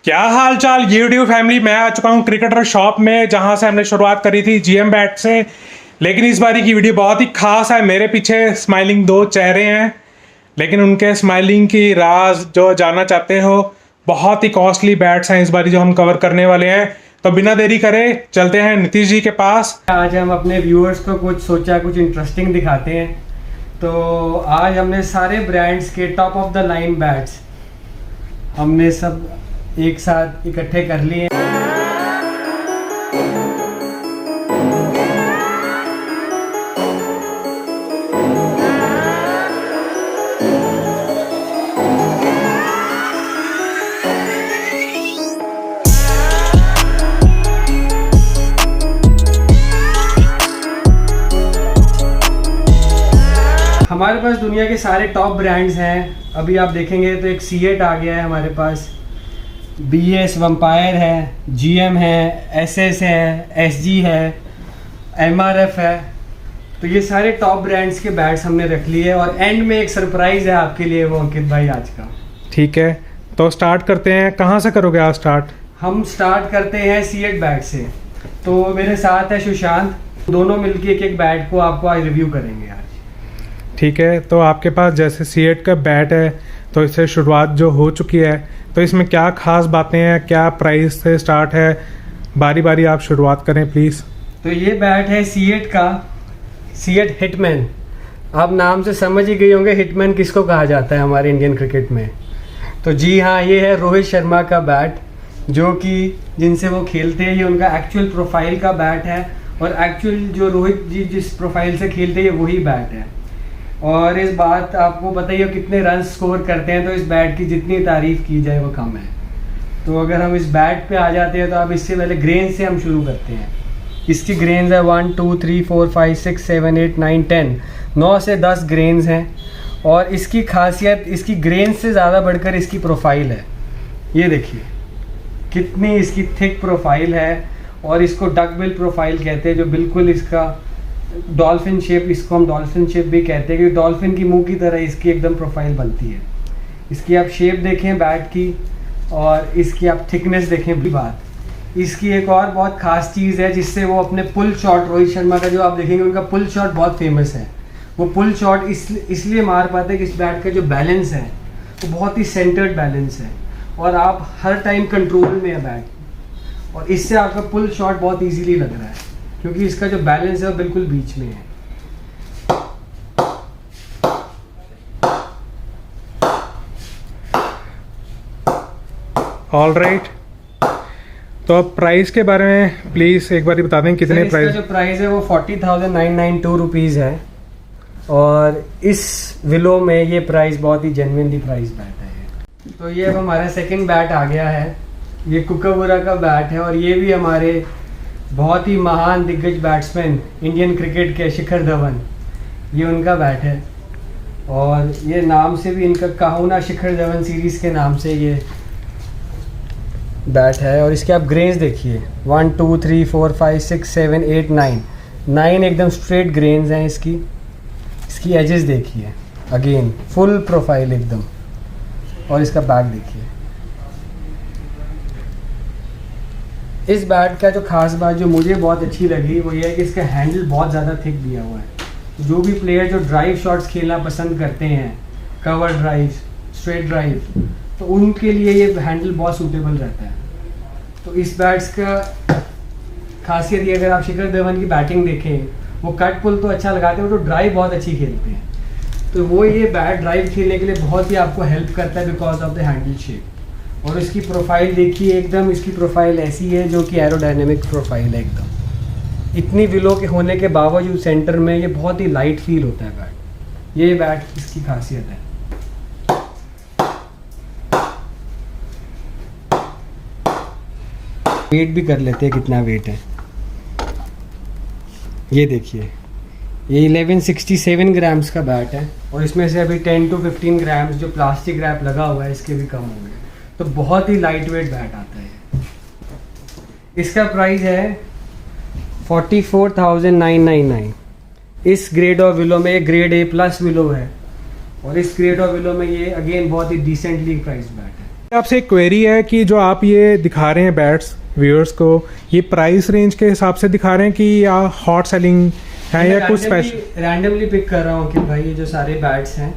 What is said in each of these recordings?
क्या हाल चाल YouTube family. मैं आ चुका हूँ क्रिकेटर शॉप में, जहाँ से हमने शुरुआत करी थी जीएम बैट से। लेकिन इस बारी की वीडियो बहुत ही खास है। मेरे पीछे स्माइलिंग दो चेहरे हैं, लेकिन उनके स्माइलिंग की राज जो जानना चाहते हो, बहुत ही कॉस्टली बैट्स हैं इस बारी जो हम कवर करने वाले हैं। तो बिना देरी करे चलते हैं नीतीश जी के पास। आज हम अपने व्यूअर्स को कुछ इंटरेस्टिंग दिखाते हैं। तो आज हमने सारे ब्रांड्स के top of the line bats हमने सब एक साथ इकट्ठे कर लिए। हमारे पास दुनिया के सारे टॉप ब्रांड्स हैं। अभी आप देखेंगे तो एक सीएट आ गया है हमारे पास, बीएस वम्पायर है, जीएम है, एसएस है, एसजी है, एमआरएफ है। तो ये सारे टॉप ब्रांड्स के बैट्स हमने रख लिए और एंड में एक सरप्राइज है आपके लिए, वो अंकित भाई आज का। ठीक है, तो स्टार्ट करते हैं। कहाँ से करोगे आज स्टार्ट? हम स्टार्ट करते हैं सीएट बैट से। तो मेरे साथ है सुशांत, दोनों मिलके एक एक बैट को आपको आज रिव्यू करेंगे आज। ठीक है, तो आपके पास जैसे सीएट का बैट है तो इससे शुरुआत जो हो चुकी है, तो इसमें क्या खास बातें हैं, क्या प्राइस से स्टार्ट है? बारी बारी आप शुरुआत करें प्लीज़। तो ये बैट है सीएट का, सीएट हिटमैन। आप नाम से समझ ही गए होंगे हिटमैन किसको कहा जाता है हमारे इंडियन क्रिकेट में। तो जी हाँ, ये है रोहित शर्मा का बैट, जो कि जिनसे वो खेलते हैं। ये उनका एक्चुअल प्रोफाइल का बैट है और एक्चुअल जो रोहित जी जिस प्रोफाइल से खेलते हैं वही बैट है। और इस बात आपको पता ही हो कितने रन स्कोर करते हैं, तो इस बैट की जितनी तारीफ़ की जाए वो कम है। तो अगर हम इस बैट पे आ जाते हैं तो अब इससे पहले ग्रेन से हम शुरू करते हैं। इसकी ग्रेन्स है 1 2 3 4 5 6 7 8 9 10, 9 से 10 ग्रेन्स हैं। और इसकी खासियत इसकी ग्रेन से ज़्यादा बढ़कर इसकी प्रोफाइल है। ये देखिए कितनी इसकी थिक प्रोफाइल है, और इसको डक बिल प्रोफाइल कहते हैं, जो बिल्कुल इसका डॉल्फिन शेप, इसको हम डॉल्फिन शेप भी कहते हैं, क्योंकि डॉल्फिन की मुंह की तरह इसकी एकदम प्रोफाइल बनती है। इसकी आप शेप देखें बैट की, और इसकी आप थिकनेस देखें भी। बात इसकी एक और बहुत ख़ास चीज़ है जिससे वो अपने पुल शॉट, रोहित शर्मा का जो आप देखेंगे उनका पुल शॉट बहुत फेमस है। वो पुल शॉट इसलिए मार पाते हैं कि इस बैट का जो बैलेंस है वो बहुत ही सेंटर्ड बैलेंस है, और आप हर टाइम कंट्रोल में है बैट, और इससे आपका पुल शॉट बहुत ईजीली लग रहा है क्योंकि इसका जो बैलेंस है वो बिल्कुल बीच में है। ऑल राइट, तो अब प्राइस के बारे में प्लीज़ एक बार बता दें कितने प्राइस? इसका जो प्राइस है वो 40,992 रुपीज़ है, और इस विलो में ये प्राइस बहुत ही जेन्युइनली प्राइस बैट है। तो ये अब हमारा सेकंड बैट आ गया है। ये कुकाबुरा का बैट है, और ये भी हमारे बहुत ही महान दिग्गज बैट्समैन इंडियन क्रिकेट के शिखर धवन, ये उनका बैट है। और ये नाम से भी इनका काहुना शिखर धवन सीरीज़ के नाम से ये बैट है। और इसके आप ग्रेन्स देखिए 1 2 3 4 5 6 7 8 9 एकदम स्ट्रेट ग्रेन्स हैं इसकी। इसकी एजेस देखिए, अगेन फुल प्रोफाइल एकदम। और इसका बैक देखिए। इस बैट का जो खास बात जो मुझे बहुत अच्छी लगी वो ये है कि इसका हैंडल बहुत ज़्यादा थिक दिया हुआ है। जो भी प्लेयर जो ड्राइव शॉट्स खेलना पसंद करते हैं, कवर ड्राइव, स्ट्रेट ड्राइव, तो उनके लिए ये हैंडल बहुत सूटेबल रहता है। तो इस बैट्स का खासियत ये, अगर आप शिखर धवन की बैटिंग देखें, वो कट पुल तो अच्छा लगाते हैं, वो तो ड्राइव बहुत अच्छी खेलते हैं। तो वो ये बैट ड्राइव खेलने के लिए बहुत ही आपको हेल्प करता है because of the handle shape. और इसकी प्रोफाइल देखिए, एकदम इसकी प्रोफाइल ऐसी है जो कि एरोडायनेमिक प्रोफाइल है एकदम। इतनी विलो के होने के बावजूद सेंटर में ये बहुत ही लाइट फील होता है बैट। ये बैट इसकी खासियत है। वेट भी कर लेते हैं कितना वेट है। ये देखिए, ये 1167 ग्राम्स का बैट है, और इसमें से अभी 10 to 15 ग्राम्स जो प्लास्टिक रैप लगा हुआ है इसके भी कम हो गए। तो बहुत ही लाइट वेट बैट आता है। इसका प्राइस है 44,999। इस ग्रेड ऑफ विलो में, ग्रेड A+ विलो है, और इस ग्रेड ऑफ विलो में ये अगेन बहुत ही डिसेंटली प्राइस बैट है। आपसे एक क्वेरी है कि जो आप ये दिखा रहे हैं बैट्स व्यूअर्स को, ये प्राइस रेंज के हिसाब से दिखा रहे हैं कि या हॉट सेलिंग है या कुछ स्पेशल? रैंडमली पिक कर रहा हूँ कि भाई ये जो सारे बैट्स हैं,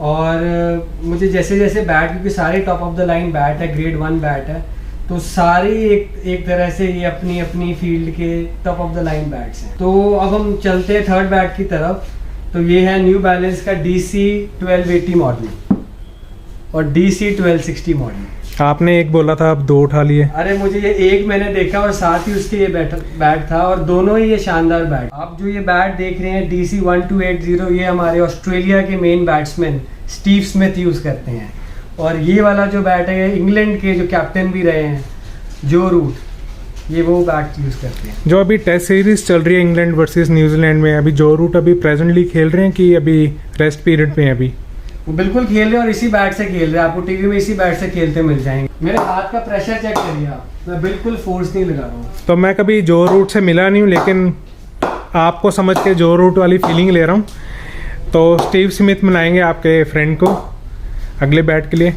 और मुझे जैसे जैसे बैट, क्योंकि सारे top of the line bat है, ग्रेड 1 बैट है, तो सारे एक तरह से ये अपनी अपनी फील्ड के top of the line bats हैं। तो अब हम चलते हैं थर्ड बैट की तरफ। तो ये है न्यू बैलेंस का DC 1280 मॉडल और DC 1260 मॉडल। आपने एक बोला था, अब 2 उठा लिए। अरे मुझे ये एक मैंने देखा और साथ ही उसके ये बैट था, और दोनों ही ये शानदार बैट। आप जो ये बैट देख रहे हैं DC 1280, ये हमारे ऑस्ट्रेलिया के main batsman Steve Smith use करते हैं। और ये वाला जो बैट है, ये इंग्लैंड के जो कैप्टन भी रहे हैं जो रूट, ये वो बैट यूज़ करते हैं। जो अभी टेस्ट सीरीज चल रही है इंग्लैंड वर्सेस न्यूजीलैंड में, अभी जो रूट अभी प्रेजेंटली खेल रहे हैं कि अभी रेस्ट पीरियड में है? अभी वो बिल्कुल खेल रहे हैं और इसी बैट से खेल रहे हैं। आपको टीवी में इसी बैट से खेलते मिल जाएंगे। मेरे हाथ का प्रेशर चेक करिए आप, मैं बिल्कुल फोर्स नहीं लगा रहा हूँ। तो मैं कभी जो रूट से मिला नहीं हूँ, लेकिन आपको समझ के जो रूट वाली फीलिंग ले रहा हूँ। तो स्टीव स्मिथ मिलाएंगे आपके फ्रेंड को अगले बैट के लिए।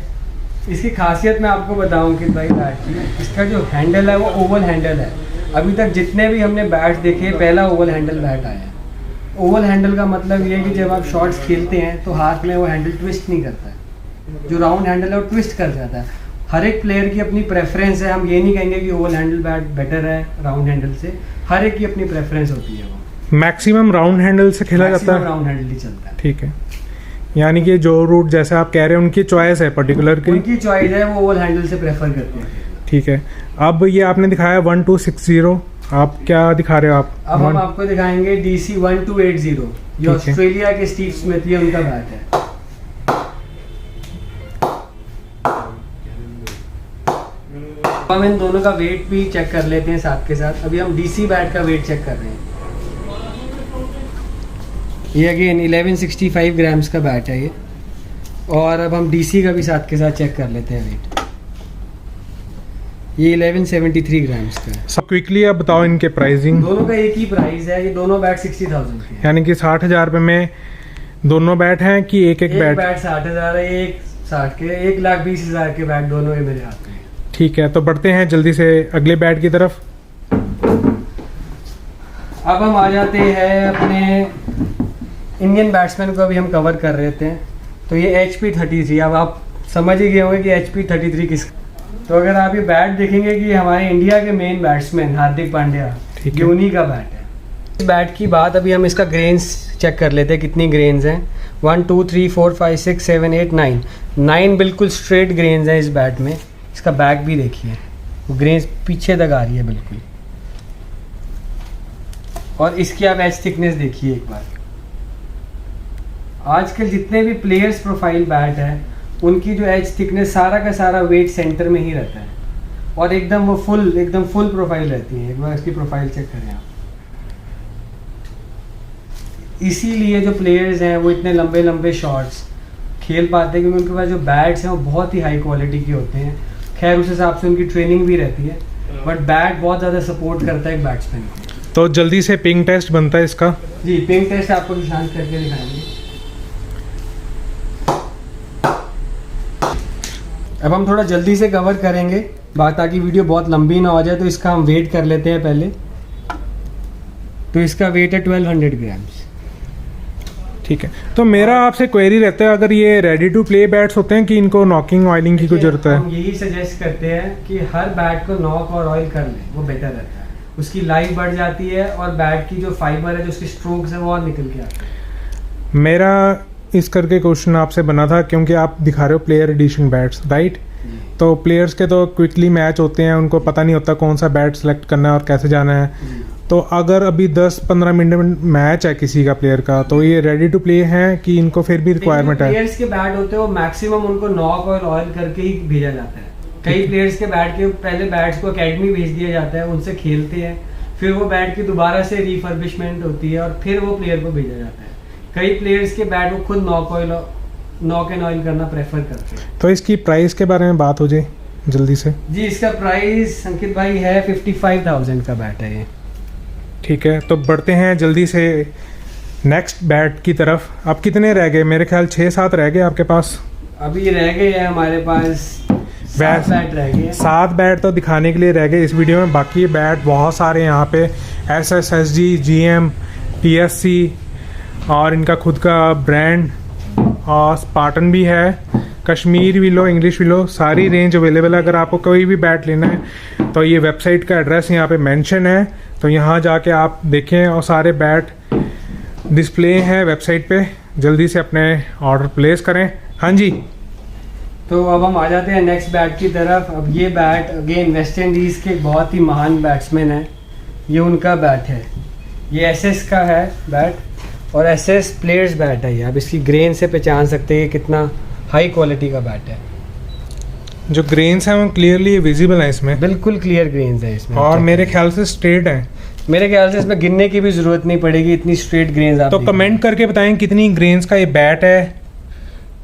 इसकी खासियत मैं आपको बताऊं कि भाई बैट की, इसका जो हैंडल है वो ओवल हैंडल है। अभी तक जितने भी हमने बैट देखे, पहला ओवल हैंडल बैट आया है। ओवल हैंडल का मतलब ये है कि जब आप शॉट्स खेलते हैं तो हाथ में वो हैंडल ट्विस्ट नहीं करता है। जो राउंड हैंडल है वो ट्विस्ट कर जाता है। हर एक प्लेयर की अपनी प्रेफरेंस है। हम ये नहीं कहेंगे कि ओवल हैंडल बैट बेटर है राउंड हैंडल से। हर एक की अपनी प्रेफरेंस होती है। वो मैक्सिमम राउंड हैंडल से खेला जाता है। राउंड हैंडल ही चलता है। ठीक है, यानी कि जो रूट जैसे आप कह रहे हैं उनकी चॉइस है पर्टिकुलर की। उनकी चॉइस है, वो ओवल हैंडल से प्रेफर करते हैं। ठीक है, अब ये आपने दिखाया 1260, आप क्या दिखा रहे हो आप? अब हम आपको दिखाएंगे DC 1280। ये ऑस्ट्रेलिया के स्टीव स्मिथ, ये उनका बैट है। हम इन दोनों का वेट भी चेक कर लेते हैं साथ के साथ। अभी हम DC बैट का वेट चेक कर रहे हैं। ये अगेन 1165 ग्राम्स का बैट है ये। और अब हम DC का भी साथ के साथ चेक कर लेते हैं वेट। ये 1173 ग्राम्स का है। सब क्विकली आप बताओ इनके प्राइसिंग। दोनों का एक ही प्राइस है। ये दोनों बैट 60,000 के हैं। यानी कि 60,000 रुपये में दोनों बैट हैं कि एक बैट? 60,000 है, एक 60 के, 1,20,000 के बैट दोनों ही मेरे हाथ में। ठीक है, तो बढ़ते हैं जल्दी से अगले बैट की तरफ। अब हम आ जाते हैं अपने इंडियन बैट्समैन को, अभी हम कवर कर रहे थे। तो ये HP 33। अब आप समझ ही गए होंगे कि HP 33 किस। तो अगर आप ये बैट देखेंगे कि हमारे इंडिया के मेन बैट्समैन हार्दिक पांड्या, ये उन्हीं का बैट है। इस बैट की बात, अभी हम इसका ग्रेन्स चेक कर लेते हैं कितनी ग्रेन्स हैं। 1 2 3 4 5 6 7 8 9 बिल्कुल स्ट्रेट ग्रेन्स हैं इस बैट में। इसका बैक भी देखिए, ग्रेन्स पीछे तक आ रही है बिल्कुल। और इसकी आप एज थिकनेस देखिए एक बार। आजकल जितने भी प्लेयर्स प्रोफाइल बैट है, उनकी जो एज थिकनेस, सारा का सारा वेट सेंटर में ही रहता है और एकदम वो एकदम फुल प्रोफाइल रहती है। एक बार इसकी प्रोफाइल चेक करें आप। इसीलिए जो प्लेयर्स हैं वो इतने लंबे लंबे शॉट्स खेल पाते हैं, क्योंकि उनके पास जो बैट्स हैं वो बहुत ही हाई क्वालिटी के होते हैं। खैर उस हिसाब से उनकी ट्रेनिंग भी रहती है, बट बैट बहुत ज़्यादा सपोर्ट करता है एक बैट्समैन को। तो जल्दी से पिंग टेस्ट बनता है इसका। जी, पिंग टेस्ट आपको निशान करके दिखाएंगे। अब हम थोड़ा जल्दी से कवर करेंगे बात, ताकि वीडियो बहुत लंबी ना हो जाए। तो इसका हम वेट कर लेते हैं पहले। तो इसका वेट है 1200 ग्राम्स। ठीक है, तो मेरा आपसे क्वेरी रहता है, अगर ये रेडी टू प्ले बैट्स होते हैं कि इनको नॉकिंग ऑयलिंग की कोई जरूरत है? हम यही सजेस्ट करते हैं कि हर बैट को नॉक और ऑयल कर ले, वो बेटर रहता है। उसकी लाइफ बढ़ जाती है और बैट की जो फाइबर है, जो उसकी स्ट्रोक्स है, वो और निकल के आते हैं। मेरा इस करके क्वेश्चन आपसे बना था क्योंकि आप दिखा रहे हो प्लेयर एडिशन बैट्स, राइट? तो प्लेयर्स के तो क्विकली मैच होते हैं, उनको पता नहीं होता कौन सा बैट सेलेक्ट करना है और कैसे जाना है। तो अगर अभी 10-15 मिनट मैच है किसी का प्लेयर का, तो ये रेडी टू प्ले है कि इनको फिर भी रिक्वायरमेंट है? प्लेयर्स के बैट होते हैं वो मैक्सिमम उनको नॉक और ऑयल करके ही भेजा जाता है। कई प्लेयर्स के बैट के पहले बैट्स को एकेडमी भेज दिया जाता है, उनसे खेलते हैं, फिर वो बैट की दोबारा से रिफर्बिशमेंट होती है और फिर वो प्लेयर को भेजा जाता है। कई प्लेयर्स के बैट वो खुद नॉक एंड ऑयल करना प्रेफर करते हैं। तो इसकी प्राइस के बारे में बात हो जाए जल्दी से। जी, इसका प्राइस अंकित भाई है 55,000 का बैट है ये। ठीक है, तो बढ़ते हैं जल्दी से नेक्स्ट बैट की तरफ। आप कितने रह गए? मेरे ख्याल 6-7 रह गए आपके पास। अभी रह गए हैं हमारे पास 7 बैट रह गए। 7 बैट तो दिखाने के लिए रह गए इस वीडियो में, बाकी बैट बहुत सारे यहाँ पे SSSG, GM, TSC और इनका खुद का ब्रांड और स्पार्टन भी है, कश्मीर भी लो, इंग्लिश भी लो, सारी रेंज अवेलेबल है। अगर आपको कोई भी बैट लेना है तो ये वेबसाइट का एड्रेस यहाँ पे मेंशन है, तो यहाँ जाके आप देखें और सारे बैट डिस्प्ले हैं वेबसाइट पे, जल्दी से अपने ऑर्डर प्लेस करें। हाँ जी, तो अब हम आ जाते हैं नेक्स्ट बैट की तरफ। अब ये बैट अगेन वेस्ट इंडीज़ के एक बहुत ही महान बैट्समैन है, ये उनका बैट है, ये SS का है बैट और SS प्लेयर्स बैट है ये। आप इसकी ग्रेन से पहचान सकते हैं कितना हाई क्वालिटी का बैट है। जो ग्रेन्स हैं वो क्लियरली विजिबल है इसमें, बिल्कुल क्लियर ग्रेन्स है इसमें और मेरे ख्याल से स्ट्रेट है। मेरे ख्याल से इसमें गिनने की भी ज़रूरत नहीं पड़ेगी, इतनी स्ट्रेट ग्रेन्स आप तो कमेंट करके बताएं कितनी ग्रेन्स का ये बैट है।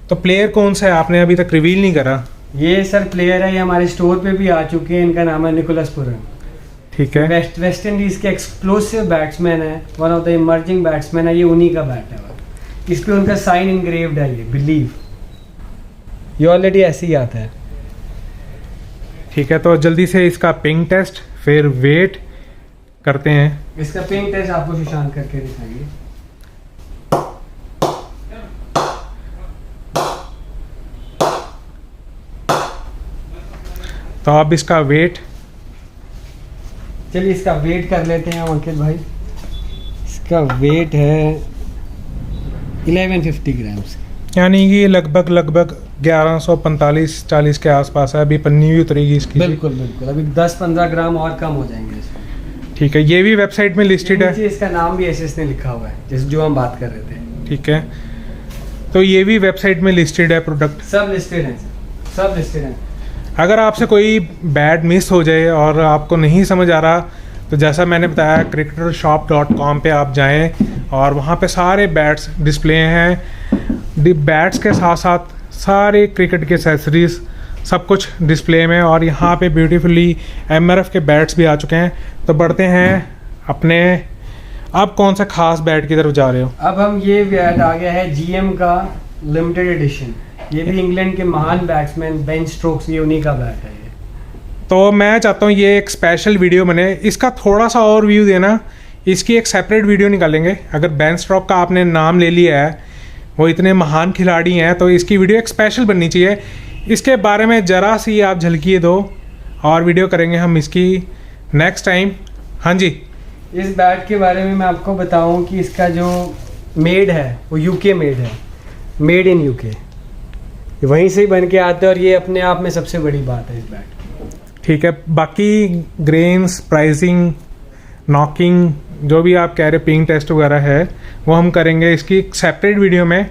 तो प्लेयर कौन सा है आपने अभी तक रिवील नहीं करा? ये सर प्लेयर है, ये हमारे स्टोर पे भी आ चुके हैं, इनका नाम है निकोलस पुरन। ठीक है, वेस्ट इंडीज़ के एक्सप्लोसिव बैट्समैन है, one of the emerging batsman है, ये उन्हीं का बैट है। इस पे उनका साइन इनग्रेव्ड है, ये बिलीव, ये ऑलरेडी ऐसे ही आता है। ठीक है, तो जल्दी से इसका पिंग टेस्ट फिर वेट करते हैं। इसका पिंग टेस्ट आपको सुशांत करके दिखाएंगे। तो अब इसका वेट, चलिए इसका वेट कर लेते हैं हम अंकित भाई। इसका वेट है 1150 ग्राम्स, यानी कि लगभग 1145-40 के आसपास है। अभी पन्नी भी उतरेगी इसकी। बिल्कुल बिल्कुल, अभी 10-15 ग्राम और कम हो जाएंगे इसमें। ठीक है, ये भी वेबसाइट में लिस्टेड है। नीचे इसका नाम भी SS ने लिखा हुआ है, जिस जो हम बात कर रहे थे। ठीक है, तो ये भी वेबसाइट में लिस्टेड है प्रोडक्ट, सब लिस्टेड है, सब लिस्टेड है। अगर आपसे कोई बैट मिस हो जाए और आपको नहीं समझ आ रहा, तो जैसा मैंने बताया cricketershop.com पे आप जाएं और वहाँ पे सारे बैट्स डिस्प्ले हैं। बैट्स के साथ साथ सारे क्रिकेट के एक्सेसरीज सब कुछ डिस्प्ले में, और यहाँ पे ब्यूटीफुली MRF के बैट्स भी आ चुके हैं। तो बढ़ते हैं अपने, अब कौन सा खास बैट की तरफ जा रहे हो? अब हम ये बैट आ गया है GM का लिमिटेड एडिशन, ये भी इंग्लैंड के महान बैट्समैन बेन स्टोक्स, ये उन्हीं का बैट है ये। तो मैं चाहता हूँ ये एक स्पेशल वीडियो बने, इसका थोड़ा सा और व्यू देना, इसकी एक सेपरेट वीडियो निकालेंगे। अगर बेन स्टोक्स का आपने नाम ले लिया है, वो इतने महान खिलाड़ी हैं, तो इसकी वीडियो एक स्पेशल बननी चाहिए। इसके बारे में ज़रा सी आप झलकिए दो और वीडियो करेंगे हम इसकी नेक्स्ट टाइम। हाँ जी, इस बैट के बारे में मैं आपको बताऊं कि इसका जो मेड है वो UK मेड है, मेड इन UK, वहीं से ही बन के आते हैं, और ये अपने आप में सबसे बड़ी बात है इस बैट की। ठीक है, बाकी ग्रेन्स, प्राइसिंग, नॉकिंग, जो भी आप कह रहे पिंग टेस्ट वगैरह है, वो हम करेंगे इसकी सेपरेट वीडियो में।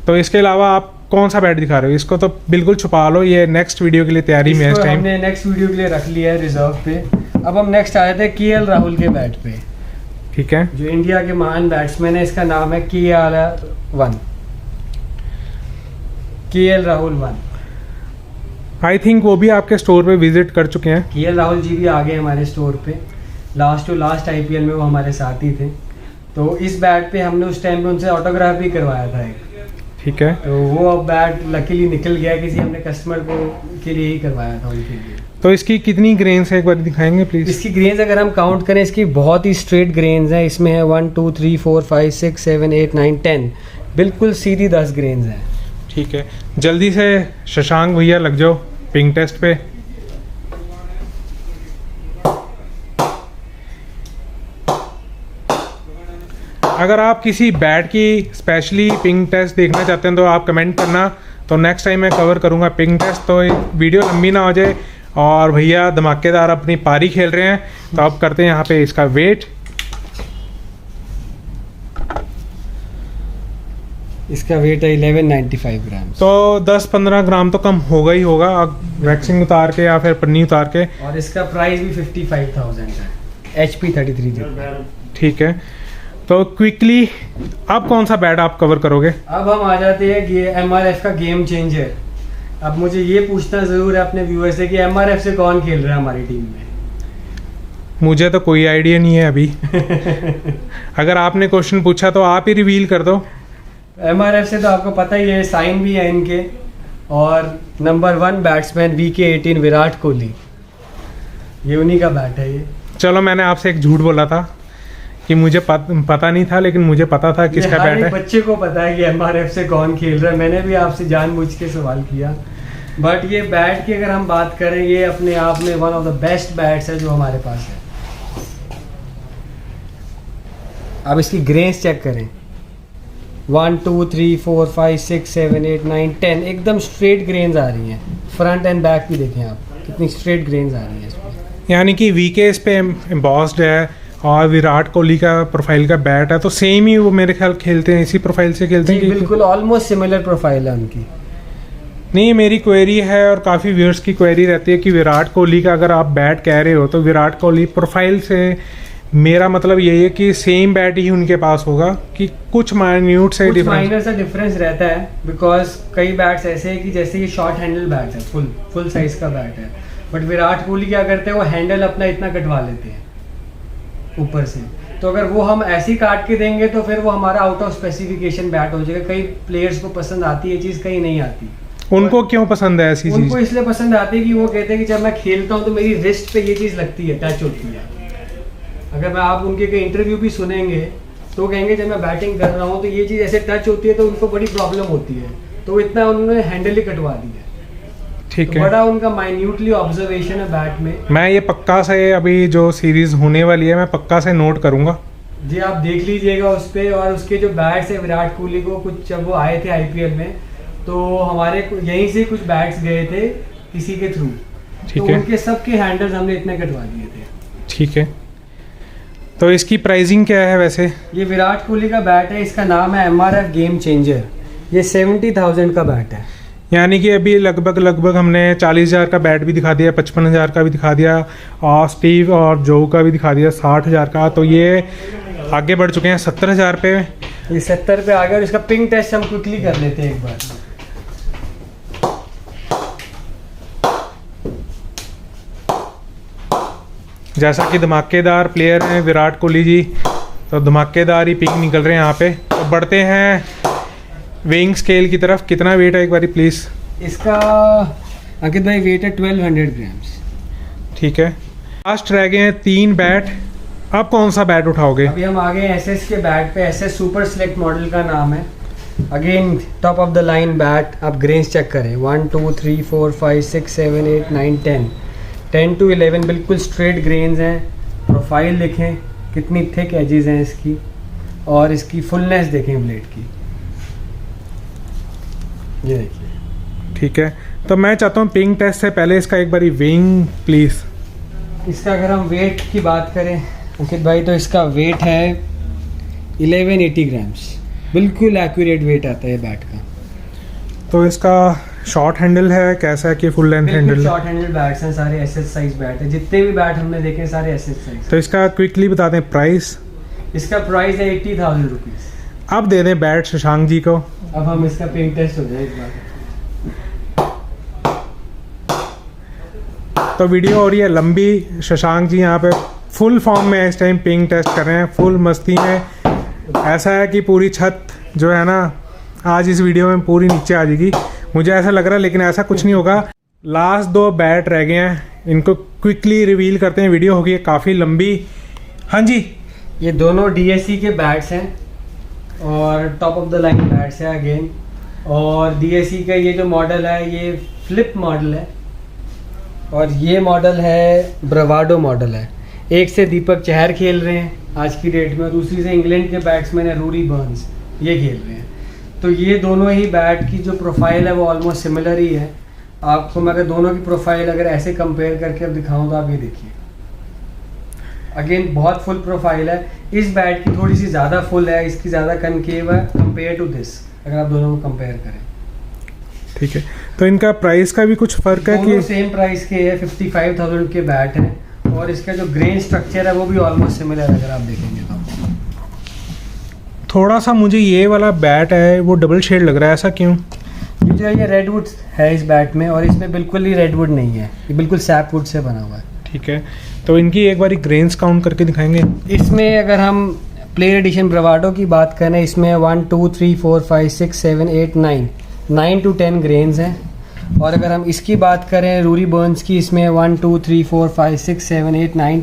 तो इसके अलावा आप कौन सा बैट दिखा रहे हो? इसको तो बिल्कुल छुपा लो, ये नेक्स्ट वीडियो के लिए तैयारी में इस टाइम। हमने नेक्स्ट वीडियो के लिए रख लिया है रिजर्व पे। अब हम नेक्स्ट आए थे KL राहुल के बैट पे। ठीक है, जो इंडिया के महान बैट्समैन है, इसका नाम है KL राहुल 1। आई थिंक वो भी आपके स्टोर पे विजिट कर चुके हैं। KL राहुल जी भी आ गए हमारे स्टोर पे, लास्ट टू लास्ट IPL में वो हमारे साथ ही थे। तो इस बैट पे हमने उस टाइम पे उनसे ऑटोग्राफ भी करवाया था एक। ठीक है, तो वो अब बैट लकीली निकल गया, किसी हमने कस्टमर को के लिए ही करवाया था उनके लिए। तो इसकी कितनी ग्रेन्स है एक बार दिखाएंगे प्लीज? इसकी ग्रेन्स अगर हम काउंट करें, इसकी बहुत ही स्ट्रेट ग्रेन्स हैं। इसमें है 1 2 3 4 5 6 7 8 9 10, बिल्कुल सीधी 10 ग्रेन्स हैं। ठीक है, जल्दी से शशांक भैया लग जाओ पिंग टेस्ट पे। अगर आप किसी बैट की स्पेशली पिंग टेस्ट देखना चाहते हैं तो आप कमेंट करना, तो नेक्स्ट टाइम मैं कवर करूंगा पिंग टेस्ट, तो वीडियो लंबी ना हो जाए। और भैया धमाकेदार अपनी पारी खेल रहे हैं, तो अब करते हैं यहाँ पे इसका वेट। इसका वेट है 1195 ग्राम। तो 10-15 ग्राम तो कम होगा ही होगा, अब वैक्सिंग उतार के या फिर पन्नी उतार के। और इसका प्राइस भी 55,000 है, HP 33 जी। ठीक है, तो क्विकली अब कौन सा बैट आप कवर करोगे? अब हम आ जाते हैं MRF का गेम चेंजर। अब मुझे ये पूछना जरूर है अपने व्यूअर्स से कि MRF से कौन खेल रहा है हमारी टीम में? मुझे तो कोई आइडिया नहीं है अभी। अगर आपने क्वेश्चन पूछा तो आप ही रिवील कर दो। MRF से तो आपको पता ही है, साइन भी है इनके, और number 1 batsman VK18 Virat Kohli, ये उन्हीं का बैट है ये। चलो मैंने आपसे एक झूठ बोला था कि मुझे पता नहीं था, लेकिन मुझे पता था किसका बैट है। बच्चे को पता है कि MRF से कौन खेल रहा है, मैंने भी आपसे जानबूझ के सवाल किया। बट ये बैट की अगर हम बात करें, ये अपने आप में one of the best bats है जो हमारे पास है। अब इसकी ग्रेन्स चेक करें, 1 2 3 4 5 6 7 8 9 10 एकदम स्ट्रेट ग्रेन्स आ रही हैं। फ्रंट एंड बैक भी देखें आप, कितनी स्ट्रेट ग्रेन्स आ रही हैं इसमें। यानी कि VK इस पे एम्बॉस्ड है और विराट कोहली का प्रोफाइल का बैट है, तो सेम ही वो मेरे ख्याल खेलते हैं, इसी प्रोफाइल से खेलते हैं। बिल्कुल ऑलमोस्ट सिमिलर प्रोफाइल है उनकी। नहीं, मेरी क्वेरी है और काफ़ी व्यूअर्स की क्वेरी रहती है कि विराट कोहली का अगर आप बैट कह रहे हो तो विराट कोहली प्रोफाइल से मेरा मतलब यही है कि सेम बैट ही उनके पास होगा कि कुछ माइन्यूट से माइनर सा डिफरेंस रहता है। बिकॉज कई बैट्स ऐसे हैं कि जैसे ये शॉर्ट हैंडल बैट है, फुल साइज का बैट है, बट विराट कोहली क्या करते हैं, वो हैंडल अपना इतना कटवा लेते हैं ऊपर से। तो अगर वो हम ऐसे ही काट के देंगे तो फिर वो हमारा आउट ऑफ स्पेसिफिकेशन बैट हो जाएगा। कई प्लेयर्स को पसंद आती है चीज़, कहीं नहीं आती। उनको क्यों पसंद है ऐसी चीज़? उनको इसलिए पसंद आती है कि वो कहते हैं कि जब मैं खेलता हूँ तो मेरी रिस्ट पे ये चीज़ लगती है, टच होती है। अगर मैं आप उनके कई इंटरव्यू भी सुनेंगे तो कहेंगे जब मैं बैटिंग कर रहा हूँ तो ये चीज़ ऐसे टच होती है तो उनको बड़ी प्रॉब्लम होती है, तो इतना उन्होंने हैंडल ही कटवा दिया। ठीक तो है, बड़ा उनका माइन्यूटली ऑब्जर्वेशन है बैट में। मैं ये पक्का से अभी जो सीरीज होने वाली है मैं पक्का से नोट करूंगा जी। आप देख लीजिएगा उस पर। और उसके जो बैट्स है विराट कोहली को, कुछ जब वो आए थे IPL में तो हमारे यहीं से कुछ बैट्स गए थे किसी के थ्रू, तो है। उनके सबके हैंडल्स हमने इतने कटवा दिए थे। ठीक है, तो इसकी प्राइसिंग क्या है वैसे? ये विराट कोहली का बैट है, इसका नाम है MRF गेम चेंजर। ये 70,000 का बैट है। यानी कि अभी लगभग हमने 40,000 का बैट भी दिखा दिया, 55,000 का भी दिखा दिया, और स्टीव और जो का भी दिखा दिया 60,000 का। तो ये आगे बढ़ चुके हैं 70,000 पे। ये 70 पे आ गया। और इसका पिंग टेस्ट हम क्विकली कर लेते हैं एक बार। जैसा कि धमाकेदार प्लेयर हैं विराट कोहली जी, तो धमाकेदार ही पिंग निकल रहे हैं यहाँ पे। तो बढ़ते हैं वेइंग स्केल की तरफ। कितना वेट है एक बारी प्लीज़? इसका अंकित भाई वेट है 1200 ग्राम्स। ठीक है, लास्ट रह गए हैं 3 बैट। आप कौन सा बैट उठाओगे? अभी हम आ गए SS के बैट पे। SS सुपर सेलेक्ट मॉडल का नाम है। Again top of the line bat. आप ग्रेन्स चेक करें, 1 2 3 4 5 6 7 8 9 10 to 11 बिल्कुल स्ट्रेट ग्रेन्स हैं। प्रोफाइल देखें कितनी थिक एजेस हैं इसकी, और इसकी फुलनेस देखें ब्लेड की, ये देखिए। ठीक है, तो मैं चाहता हूँ पिंग टेस्ट से पहले इसका एक बारी वेइंग प्लीज़। इसका अगर हम वेट की बात करें अंकित भाई, तो इसका वेट है 1180 ग्राम्स। बिल्कुल एक्यूरेट वेट आता है बैट का। तो इसका शॉर्ट हैंडल है कैसा है कि full length handle? Short handle bats हैं सारे, SS साइज बैट है। जितने भी बैट हमने देखे हैं सारे SS साइज। तो इसका क्विकली बता दें प्राइस। इसका प्राइस है 80,000 रुपीज़। अब दे दें बैट शशांक जी को। अब हम इसका पिंग टेस्ट हो जाए एक बार। तो वीडियो हो रही है लंबी, शशांक जी यहाँ पे फुल फॉर्म में इस टाइम पिंग टेस्ट कर रहे हैं, फुल मस्ती में। ऐसा है कि पूरी छत जो है ना आज इस वीडियो में पूरी नीचे आ जाएगी, मुझे ऐसा लग रहा है, लेकिन ऐसा कुछ नहीं होगा। लास्ट 2 बैट रह गए हैं, इनको क्विकली रिवील करते हैं, वीडियो होगी काफ़ी लंबी। हाँ जी, ये दोनों DSE के बैट्स हैं और top of the line bats है अगेन। और DSE का ये जो मॉडल है ये फ्लिप मॉडल है, और ये मॉडल है ब्रावाडो मॉडल है। एक से दीपक चहर खेल रहे हैं आज की डेट में, और दूसरी से इंग्लैंड के बैट्समैन है रूरी बर्न्स, ये खेल रहे हैं। तो ये दोनों ही बैट की जो प्रोफाइल है वो ऑलमोस्ट सिमिलर ही है। आपको मैं अगर दोनों की प्रोफाइल अगर ऐसे कंपेयर करके अब दिखाऊं तो आप ये देखिए, अगेन बहुत फुल प्रोफाइल है। इस बैट की थोड़ी सी ज़्यादा फुल है, इसकी ज़्यादा कनकेव है कंपेयर टू दिस, अगर आप दोनों को कंपेयर करें। ठीक है, तो इनका प्राइस का भी कुछ फ़र्क है कि? सेम प्राइस के है, 55,000 के बैट हैं, और इसका जो ग्रेन स्ट्रक्चर है वो भी ऑलमोस्ट सिमिलर है अगर आप देखेंगे तो। थोड़ा सा मुझे ये वाला बैट है वो डबल शेड लग रहा है, ऐसा क्यों? ये जो है ये रेडवुड है इस बैट में, और इसमें बिल्कुल ही रेडवुड नहीं है, ये बिल्कुल सैपवुड से बना हुआ है। ठीक है, तो इनकी एक बारी ग्रेन्स काउंट करके दिखाएंगे। इसमें अगर हम प्लेयर एडिशन ब्रावाडो की बात करें, इसमें 1 2 3 4 5 6 7 8 9 to 10 ग्रेन्स हैं। और अगर हम इसकी बात करें रूरी बर्न्स की, इसमें 1 2 3 4 5 6 7 8 9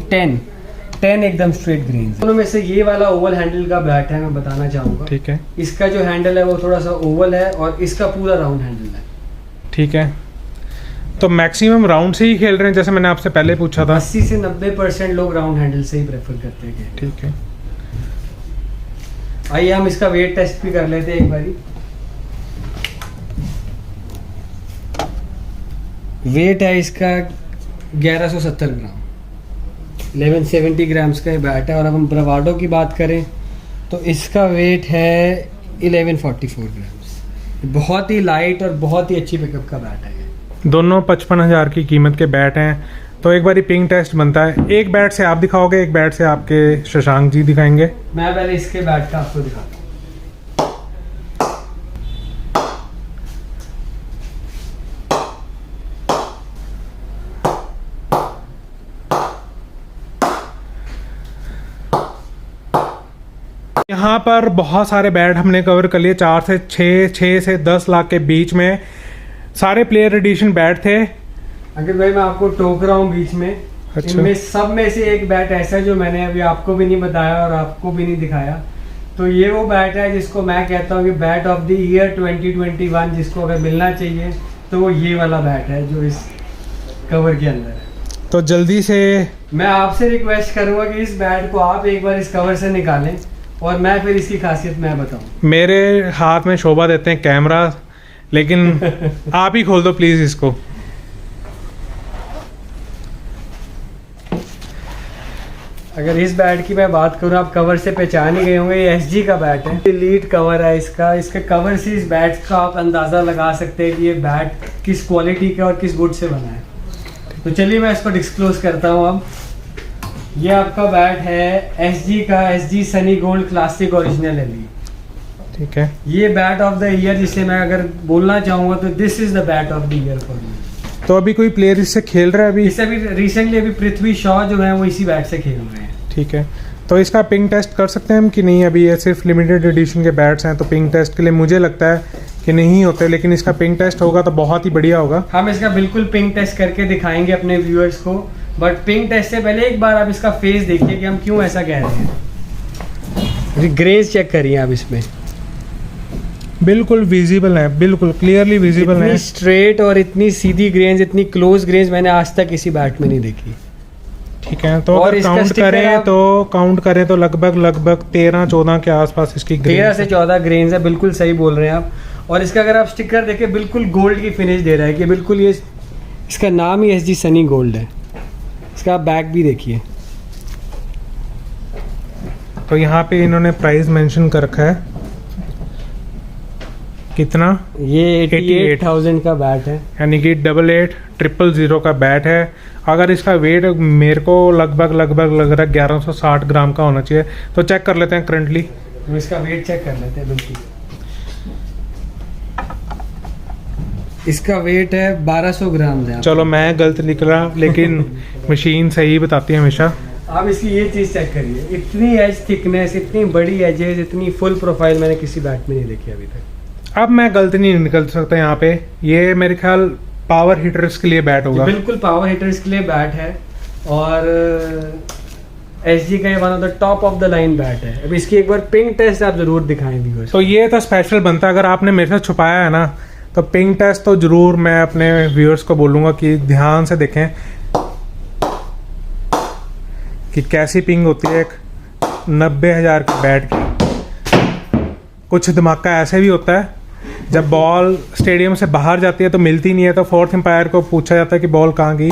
10 एकदम स्ट्रेट ग्रेन। दोनों में से ये वाला ओवल हैंडल का बैट है, मैं बताना चाहूँगा। ठीक है, इसका जो हैंडल है वो थोड़ा सा ओवल है और इसका पूरा राउंड हैंडल है। ठीक है। तो मैक्सिमम राउंड से ही खेल रहे हैं, जैसे मैंने आपसे पहले पूछा था। 80 से 90% लोग राउंड हैंडल से ही प्रेफर करते हैं। ठीक है, आइए हम इसका वेट टेस्ट भी कर लेते हैं एक बारी। वेट है इसका 1170 ग्राम, 1170 ग्राम्स का ये बैट है। और अब हम ब्रावाडो की बात करें तो इसका वेट है 1144 ग्राम्स। बहुत ही लाइट और बहुत ही अच्छी पिकअप का बैट है ये। दोनों 55,000 की कीमत के बैट हैं। तो एक बारी पिंग टेस्ट बनता है, एक बैट से आप दिखाओगे, एक बैट से आपके शशांक जी दिखाएंगे। मैं पहले इसके बैट का आपको दिखाता हूँ। यहाँ पर बहुत सारे बैट हमने कवर कर लिए, 4 से 6 से 10 लाख के बीच में सारे प्लेयर एडिशन बैट थे। अगर भाई मैं आपको टोक रहा हूँ बीच में, अच्छा। इनमें सब में से एक बैट ऐसा है जो मैंने अभी आपको भी नहीं बताया और आपको भी नहीं दिखाया। तो ये वो बैट है जिसको मैं कहता हूँ कि बैट ऑफ द ईयर 2021, जिसको अगर मिलना चाहिए तो वो ये वाला बैट है जो इस कवर के अंदर है। तो जल्दी से मैं आपसे रिक्वेस्ट करूँगा कि इस बैट को आप एक बार इस कवर से निकालें और मैं फिर इसकी खासियत मैं बताऊँ। मेरे हाथ में शोभा देते हैं कैमरा, लेकिन आप ही खोल दो प्लीज इसको। अगर इस बैट की मैं बात करूँ, आप कवर से पहचान ही गए होंगे, ये एसजी का बैट है। एलीट कवर है इसका। इसके कवर से इस बैट का आप अंदाज़ा लगा सकते हैं कि ये बैट किस क्वालिटी का और किस वुड से बना है। तो चलिए मैं इसको डिस्क्लोज करता हूँ अब। ये आपका बैट है एसजी का, SG Sunny gold classic original elite. ठीक है, ये बैट ऑफ द ईयर जिसे मैं अगर बोलना चाहूँगा तो this is the bat of the year for me. तो अभी कोई प्लेयर इससे खेल रहा है अभी? इससे अभी रिसेंटली अभी पृथ्वी शॉ जो है वो इसी बैट से खेल रहे हैं। ठीक है, तो इसका पिंग टेस्ट कर सकते हैं हम कि नहीं? अभी ये सिर्फ लिमिटेड एडिशन के बैट्स हैं, तो पिंग टेस्ट के लिए मुझे लगता है कि नहीं होते, लेकिन इसका पिंग टेस्ट होगा तो बहुत ही बढ़िया होगा। हम इसका बिल्कुल पिंग टेस्ट करके दिखाएंगे अपने व्यूअर्स को, बट पिंग टेस्ट से पहले एक बार आप इसका फेस देखिए कि हम क्यों ऐसा कह रहे हैं। ग्रेज चेक करिए आप इसमें, बिल्कुल विजिबल है, बिल्कुल क्लियरली विजिबल है। इतनी स्ट्रेट और इतनी सीधी ग्रेन्स, इतनी क्लोज ग्रेन्स मैंने आज तक किसी बैट में नहीं देखी। ठीक है, तो और अगर इसका काउंट स्टिकर करें तो लगभग 13-14 के आसपास इसकी 13 से 14 ग्रेन्स है, बिल्कुल सही बोल रहे हैं आप। और इसका अगर आप स्टिकर देखें, बिल्कुल गोल्ड की फिनिश दे रहा है कि बिल्कुल ये, इसका नाम ही एसजी सनी गोल्ड है। इसका आप बैक भी देखिए। तो यहाँ पे इन्होंने प्राइस मेंशन कर रखा है, कितना? ये 88,000 का बैट है, यानी कि 88,000 का बैट है। अगर इसका वेट मेरे को लगभग लग रहा है 1160 ग्राम का होना चाहिए। तो चेक कर लेते हैं करंटली, तो इसका वेट चेक कर लेते हैं। बिल्कुल इसका वेट है 1200 ग्राम है। चलो मैं गलत निकला, लेकिन मशीन सही बताती है हमेशा। आप इसकी ये चीज़ चेक करिए, इतनी एज थिकनेस, इतनी बड़ी एजेस, इतनी फुल प्रोफाइल मैंने किसी बैट में नहीं देखी अभी तक। अब मैं गलत नहीं निकल सकता यहाँ पे, ये मेरे ख्याल पावर हिटर्स के लिए बैट होगा। बिल्कुल पावर हिटर्स के लिए बैट है और एसजी का ये one of the top of the line bat है। अब इसकी एक बार पिंग टेस्ट आप जरूर दिखाएं व्यूअर्स। तो ये तो स्पेशल बनता है, अगर आपने मेरे से छुपाया है ना, तो पिंग टेस्ट तो जरूर मैं अपने व्यूअर्स को बोलूँगा कि ध्यान से देखें कि कैसी पिंग होती है एक 90,000 की बैट की। कुछ धमाका ऐसे भी होता है, जब बॉल स्टेडियम से बाहर जाती है तो मिलती नहीं है, तो फोर्थ एम्पायर को पूछा जाता है कि बॉल कहाँ गई।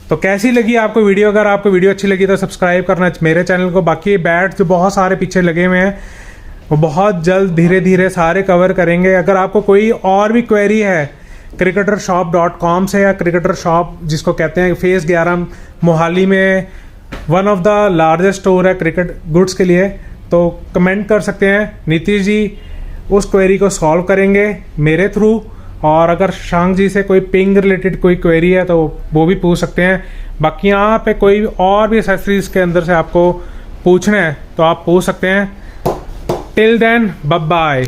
तो कैसी लगी आपको वीडियो? अगर आपको वीडियो अच्छी लगी तो सब्सक्राइब करना मेरे चैनल को। बाकी बैट जो बहुत सारे पीछे लगे हुए हैं वो बहुत जल्द धीरे धीरे सारे कवर करेंगे। अगर आपको कोई और भी क्वेरी है cricketershop.com से, या क्रिकेटर शॉप जिसको कहते हैं फेस 11 मोहाली में one of the largest store है क्रिकेट गुड्स के लिए, तो कमेंट कर सकते हैं। नीतीश जी उस क्वेरी को सॉल्व करेंगे मेरे थ्रू। और अगर शशांक जी से कोई पिंग रिलेटेड कोई क्वेरी है तो वो भी पूछ सकते हैं। बाकी यहाँ पे कोई और भी एक्सेसरीज के अंदर से आपको पूछना है तो आप पूछ सकते हैं। Till then bye bye.